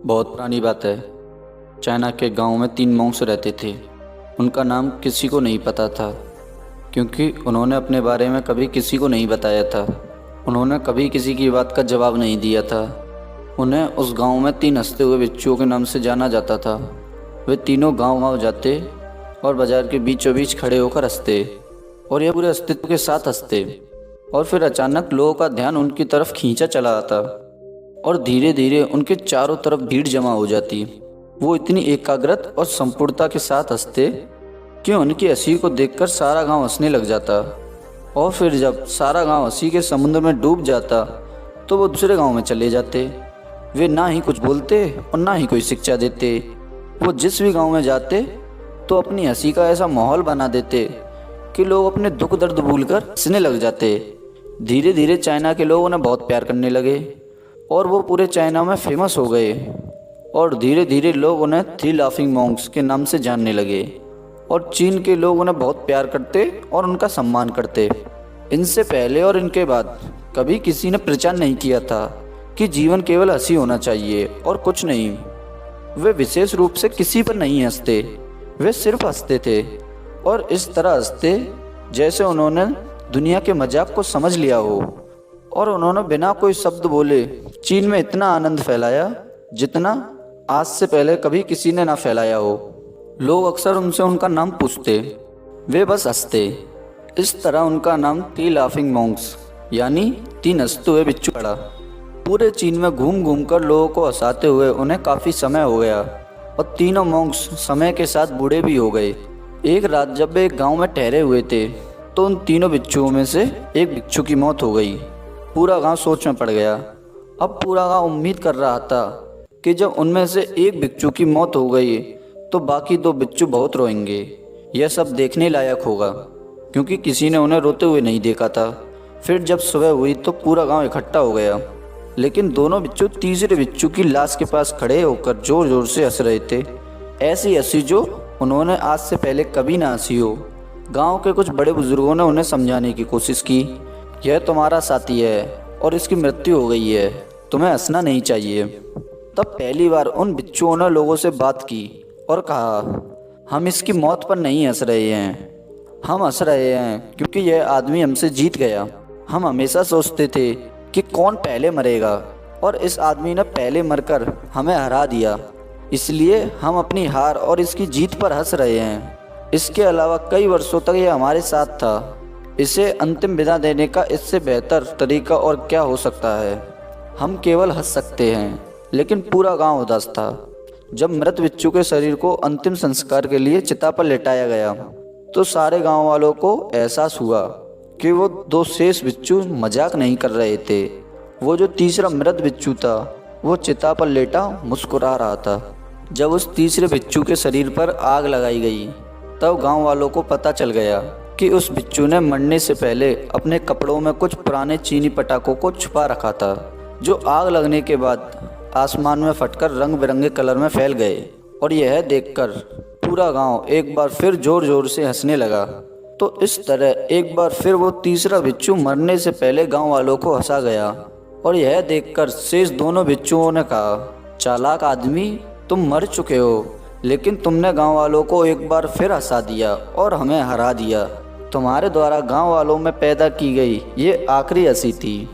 बहुत पुरानी बात है। चाइना के गांव में 3 मॉन्क्स रहते थे। उनका नाम किसी को नहीं पता था, क्योंकि उन्होंने अपने बारे में कभी किसी को नहीं बताया था। उन्होंने कभी किसी की बात का जवाब नहीं दिया था। उन्हें उस गांव में 3 हंसते हुए बिच्छुओं के नाम से जाना जाता था। वे तीनों गांव-गांव जाते और बाजार के बीचों बीच खड़े होकर हंसते, और यह पूरे अस्तित्व के साथ हंसते। और फिर अचानक लोगों का ध्यान उनकी तरफ खींचा चला आता और धीरे धीरे उनके चारों तरफ भीड़ जमा हो जाती। वो इतनी एकाग्रता और संपूर्णता के साथ हंसते कि उनकी हंसी को देखकर सारा गांव हंसने लग जाता। और फिर जब सारा गांव हंसी के समुद्र में डूब जाता तो वो दूसरे गांव में चले जाते। वे ना ही कुछ बोलते और ना ही कोई शिक्षा देते। वो जिस भी गांव में जाते तो अपनी हंसी का ऐसा माहौल बना देते कि लोग अपने दुख दर्द भूलकर हंसने लग जाते। धीरे धीरे चाइना के लोग उन्हें बहुत प्यार करने लगे और वो पूरे चाइना में फेमस हो गए। और धीरे धीरे लोग उन्हें 3 लाफिंग मॉन्क्स के नाम से जानने लगे, और चीन के लोग उन्हें बहुत प्यार करते और उनका सम्मान करते। इनसे पहले और इनके बाद कभी किसी ने प्रचार नहीं किया था कि जीवन केवल हंसी होना चाहिए और कुछ नहीं। वे विशेष रूप से किसी पर नहीं हंसते, वे सिर्फ हंसते थे, और इस तरह हंसते जैसे उन्होंने दुनिया के मजाक को समझ लिया हो। और उन्होंने बिना कोई शब्द बोले चीन में इतना आनंद फैलाया जितना आज से पहले कभी किसी ने ना फैलाया हो। लोग अक्सर उनसे उनका नाम पूछते, वे बस हंसते। इस तरह उनका नाम 3 लाफिंग मॉन्क्स यानी 3 हंसते हुए बिच्छू पड़ा। पूरे चीन में घूम घूम कर लोगों को हंसाते हुए उन्हें काफ़ी समय हो गया, और तीनों मॉन्क्स समय के साथ बूढ़े भी हो गए। एक रात जब वे एक गाँव में ठहरे हुए थे तो उन तीनों बिच्छुओं में से एक बिच्छू की मौत हो गई। पूरा गांव सोच में पड़ गया। अब पूरा गांव उम्मीद कर रहा था कि जब उनमें से एक बिच्छू की मौत हो गई तो बाकी 2 बिच्छू बहुत रोएंगे। यह सब देखने लायक होगा, क्योंकि किसी ने उन्हें रोते हुए नहीं देखा था। फिर जब सुबह हुई तो पूरा गांव इकट्ठा हो गया, लेकिन दोनों बिच्छू तीसरे बिच्छू की लाश के पास खड़े होकर जोर जोर से हंस रहे थे। ऐसी हंसी जो उन्होंने आज से पहले कभी ना हंसी हो। गांव के कुछ बड़े बुजुर्गों ने उन्हें समझाने की कोशिश की, यह तुम्हारा साथी है और इसकी मृत्यु हो गई है, तुम्हें हंसना नहीं चाहिए। तब पहली बार उन बिच्छुओं ने लोगों से बात की और कहा, हम इसकी मौत पर नहीं हंस रहे हैं, हम हंस रहे हैं क्योंकि यह आदमी हमसे जीत गया। हम हमेशा सोचते थे कि कौन पहले मरेगा, और इस आदमी ने पहले मरकर हमें हरा दिया, इसलिए हम अपनी हार और इसकी जीत पर हंस रहे हैं। इसके अलावा कई वर्षों तक यह हमारे साथ था। इसे अंतिम विदा देने का इससे बेहतर तरीका और क्या हो सकता है। हम केवल हंस सकते हैं, लेकिन पूरा गांव उदास था। जब मृत बिच्छू के शरीर को अंतिम संस्कार के लिए चिता पर लेटाया गया तो सारे गांव वालों को एहसास हुआ कि वो 2 शेष बिच्छू मजाक नहीं कर रहे थे। वो जो तीसरा मृत बिच्छू था वो चिता पर लेटा मुस्कुरा रहा था। जब उस तीसरे बिच्छू के शरीर पर आग लगाई गई तब गांव वालों को पता चल गया कि उस बिच्छू ने मरने से पहले अपने कपड़ों में कुछ पुराने चीनी पटाखों को छुपा रखा था, जो आग लगने के बाद आसमान में फटकर रंग बिरंगे कलर में फैल गए। और यह देखकर पूरा गांव एक बार फिर जोर जोर से हंसने लगा। तो इस तरह एक बार फिर वो तीसरा बिच्छू मरने से पहले गांव वालों को हंसा गया। और यह देखकर शेष दोनों बिच्छुओं ने कहा, चालाक आदमी, तुम मर चुके हो, लेकिन तुमने गांव वालों को एक बार फिर हंसा दिया और हमें हरा दिया। तुम्हारे द्वारा गांव वालों में पैदा की गई ये आखिरी हंसी थी।